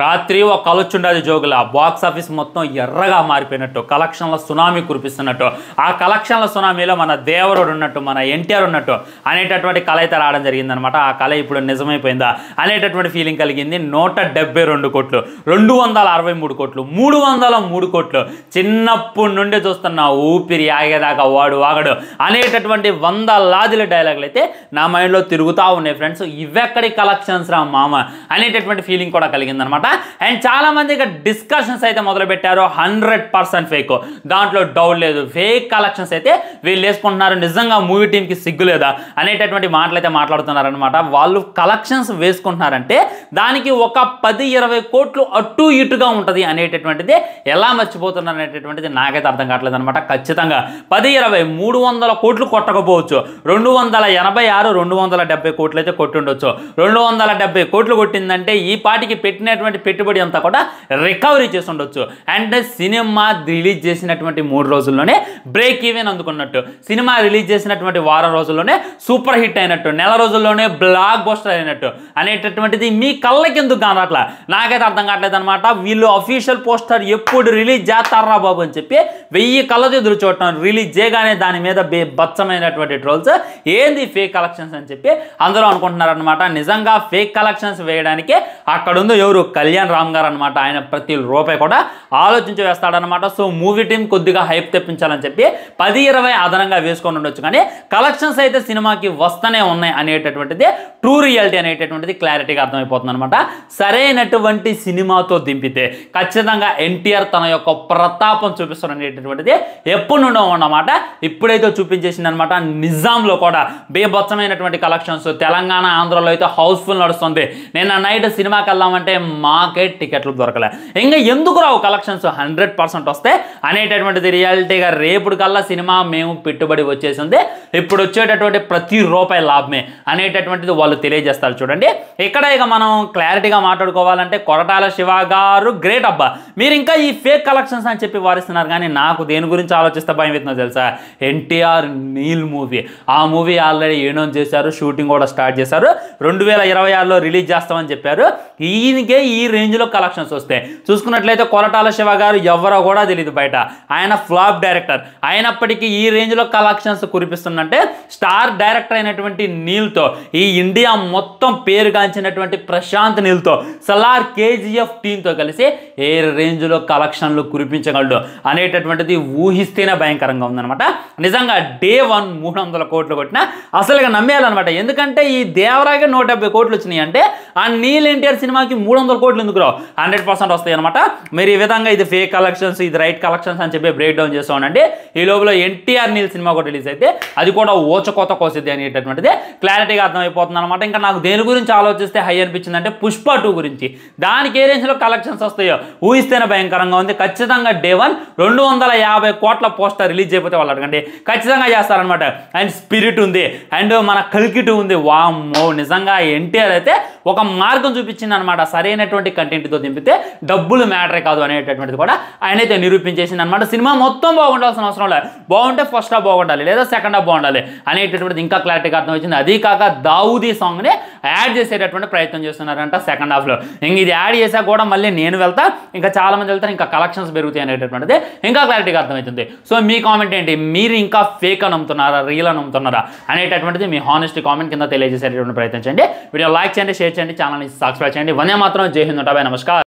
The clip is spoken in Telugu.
రాత్రి ఒక కలొచ్చుండది జోగుల బాక్స్ ఆఫీస్ మొత్తం ఎర్రగా మారిపోయినట్టు కలెక్షన్ల సునామీ కురిపిస్తున్నట్టు ఆ కలెక్షన్ల సునామీలో మన దేవరుడు ఉన్నట్టు మన ఎన్టీఆర్ ఉన్నట్టు అనేటటువంటి కళ అయితే రావడం జరిగిందనమాట. ఆ కళ ఇప్పుడు నిజమైపోయిందా అనేటటువంటి ఫీలింగ్ కలిగింది. 172 కోట్లు, 263 కోట్లు, 303 కోట్లు. చిన్నప్పటి నుండి చూస్తున్న ఊపిరి ఆగేదాకా వాడు వాగడు అనేటటువంటి 100 లాదిల డైలాగులు అయితే నా మైండ్లో తిరుగుతూ ఉన్నాయి ఫ్రెండ్స్. ఇవెక్కడి కలెక్షన్స్ రా మామ అనేటటువంటి ఫీలింగ్ కూడా కలిగిందనమాట. అండ్ చాలా మంది ఇక డిస్కషన్స్ అయితే మొదలు పెట్టారు. 100% ఫేక్, దాంట్లో డౌట్ లేదు. ఫేక్ కలెక్షన్స్ అయితే వీళ్ళు వేసుకుంటున్నారు. నిజంగా మూవీ టీంకి సిగ్గు లేదా అనేటటువంటి మాటలు అయితే మాట్లాడుతున్నారనమాట. వాళ్ళు కలెక్షన్స్ వేసుకుంటున్నారంటే దానికి ఒక 10-20 కోట్లు అటు ఇటుగా ఉంటుంది అనేటటువంటిది ఎలా మర్చిపోతున్నారు అనేటటువంటిది నాకైతే అర్థం కావట్లేదు అనమాట. ఖచ్చితంగా 10-20 300 కోట్లు కొట్టకపోవచ్చు, 286 270 కోట్లు అయితే కొట్టుండొచ్చు. 270 కోట్లు కొట్టిందంటే ఈ పాటికి పెట్టినటువంటి పెట్టుబడి అంతా కూడా రికవరీ చేసి ఉండొచ్చు. అండ్ సినిమా రిలీజ్ చేసినటువంటి 3 రోజుల్లోనే బ్రేక్ ఈవెన్ అందుకున్నట్టు, సినిమా రిలీజ్ చేసినటువంటి వారం రోజుల్లోనే సూపర్ హిట్ అయినట్టు, నెల రోజుల్లోనే బ్లాక్ బస్టర్ అయినట్టు అనేటటువంటిది మీ కళ్ళకి ఎందుకు కానట్లా నాకైతే అర్థం కావట్లేదు అనమాట. వీళ్ళు అఫీషియల్ పోస్టర్ ఎప్పుడు రిలీజ్ చేస్తారా బాబు అని చెప్పి 1000 కళ్ళతో ఎదురు చూడటం, రిలీజ్ చేయగానే దాని మీద బచ్చమైనటువంటి ట్రోల్స్ ఏంది ఫేక్ కలెక్షన్స్ అని చెప్పి అందరూ అనుకుంటున్నారనమాట. నిజంగా ఫేక్ కలెక్షన్స్ వేయడానికి అక్కడ ఉంది ఎవరు, కళ్యాణ్ రామ్ గారు అనమాట. ఆయన ప్రతి రూపాయి కూడా ఆలోచించి వేస్తాడనమాట. సో మూవీ టీం కొద్దిగా హైప్ తెప్పించాలని చెప్పి 10-20 అదనంగా వేసుకొని ఉండొచ్చు, కానీ కలెక్షన్స్ అయితే సినిమాకి వస్తూనే ఉన్నాయి అనేటటువంటిది ట్రూ రియాలిటీ అనేటటువంటిది క్లారిటీగా అర్థమైపోతుంది అనమాట. సరైనటువంటి సినిమాతో దింపితే ఖచ్చితంగా ఎన్టీఆర్ తన యొక్క ప్రతాపం చూపిస్తాడు అనేటటువంటిది ఎప్పుడు నుండో ఉన్నమాట. ఇప్పుడైతే చూపించేసింది అనమాట. నిజాంలో కూడా బేబచ్చమైనటువంటి కలెక్షన్స్, తెలంగాణ ఆంధ్రలో అయితే హౌస్ఫుల్ నడుస్తుంది. నిన్న నైట్ సినిమాకి వెళ్దామంటే మాకే టికెట్లు దొరకలే. ఇంకా ఎందుకు రావు కలెక్షన్స్ 100% వస్తే అనేటటువంటిది రియాలిటీగా రేపుడు కల్లా సినిమా మేము పెట్టుబడి వచ్చేసింది, ఇప్పుడు వచ్చేటటువంటి ప్రతి రూపాయి లాభమే అనేటటువంటిది వాళ్ళు తెలియజేస్తారు. చూడండి ఇక్కడ ఇక మనం క్లారిటీగా మాట్లాడుకోవాలంటే కొరటాల శివ గారు గ్రేట్ అబ్బా. మీరు ఇంకా ఈ ఫేక్ కలెక్షన్స్ అని చెప్పి వారిస్తున్నారు, కానీ నాకు దేని గురించి ఆలోచిస్తే భయం అవుతుందో తెలుసా, ఎన్టీఆర్ నీల్ మూవీ. ఆ మూవీ ఆల్రెడీ అనౌన్స్ చేశారు, షూటింగ్ కూడా స్టార్ట్ చేశారు, 2026లో రిలీజ్ చేస్తామని చెప్పారు. ఈయనకే ఈ రేంజ్లో కలెక్షన్స్ వస్తాయి. చూసుకున్నట్లయితే కొరటాల శివ గారు ఎవరో కూడా తెలియదు బయట, ఆయన ఫ్లాప్ డైరెక్టర్ అయినప్పటికీ ఈ రేంజ్లో కలెక్షన్స్ కురిపిస్తుందంటే స్టార్ డైరెక్టర్ అయినటువంటి నీల్తో, ఈ ఇండియా మొత్తం పేరుగాంచినటువంటి ప్రశాంత్ నీల్తో, సలార్ KGF టీంతో కలిసి ఏ రేంజ్లో కలెక్షన్లు కురిపించగలడు అనేటటువంటిది ఊహిస్తేనే భయంకరంగా ఉందన్నమాట. నిజంగా డే 1 300 కోట్లు కొట్టినా అసలుగా నమ్మేయాలన్నమాట. ఎందుకంటే ఈ దేవరాగే 170 కోట్లు వచ్చినాయి అంటే ఆ నీల్ ఎన్టీఆర్ సినిమాకి 300 కోట్లు ఎందుకు రావు, 100% వస్తాయి అనమాట. మీరు ఈ విధంగా ఇది ఫేక్ కలెక్షన్స్, ఇది రైట్ కలెక్షన్స్ అని చెప్పి బ్రేక్ డౌన్ చేస్తూ ఉండండి. ఈ లోపల ఎన్టీఆర్ నీల్ సినిమా కూడా రిలీజ్ అయితే అది కూడా ఓచకోత కోసిద్ది అనేటటువంటిది క్లారిటీగా అర్థమైపోతుంది అనమాట. ఇంకా నాకు దేని గురించి ఆలోచిస్తే హై అనిపించింది అంటే పుష్ప 2 గురించి. దానికి ఏ రేంజ్లో కలెక్షన్స్ వస్తాయో ఊహిస్తేనే భయంకరంగా ఉంది. ఖచ్చితంగా డే 1 250 కోట్ల పోస్టర్ రిలీజ్ అయిపోతే వాళ్ళు అడగండి ఖచ్చితంగా చేస్తారనమాట. అండ్ స్పిరిట్ ఉంది, అండ్ మన కల్కి 2 ఉంది. వామ్మో నిజంగా ఎన్టీఆర్ అయితే ఒక మార్గం చూపించింది అనమాట. సరైనటువంటి కంటెంట్తో దింపితే డబ్బులు మ్యాటరే కాదు అనేటటువంటిది కూడా ఆయన అయితే నిరూపించేసింది అనమాట. సినిమా మొత్తం బాగుండాల్సిన అవసరం లేదు, బాగుంటే ఫస్ట్ హాఫ్ బాగుండాలి లేదా సెకండ్ హాఫ్ బాగుండాలి అనేటటువంటిది ఇంకా క్లారిటీగా అర్థమవుతుంది. అది కాక దావుదీ సాంగ్ని యాడ్ చేసేటటువంటి ప్రయత్నం చేస్తున్నారంట సెకండ్ హాఫ్లో. ఇంక ఇది యాడ్ చేశాక కూడా మళ్ళీ నేను వెళ్తా, ఇంకా చాలా మంది వెళ్తారు, ఇంకా కలెక్షన్స్ పెరుగుతాయి అనేటటువంటిది ఇంకా క్లారిటీగా అర్థమవుతుంది. సో మీ కామెంట్ ఏంటి, మీరు ఇంకా ఫేక్ అని నమ్ముతున్నారా, రియల్ అని నమ్ముతున్నారా అనేటటువంటిది మీ హానెస్టీ కామెంట్ కింద తెలియజేసేటటువంటి ప్రయత్నం చేయండి. వీడియో లైక్ చేయండి, షేర్ చేయండి, ఛానల్ని సబ్స్క్రైబ్ చేయండి. వందే మాత్రం, జై హింద్, నమస్కారం.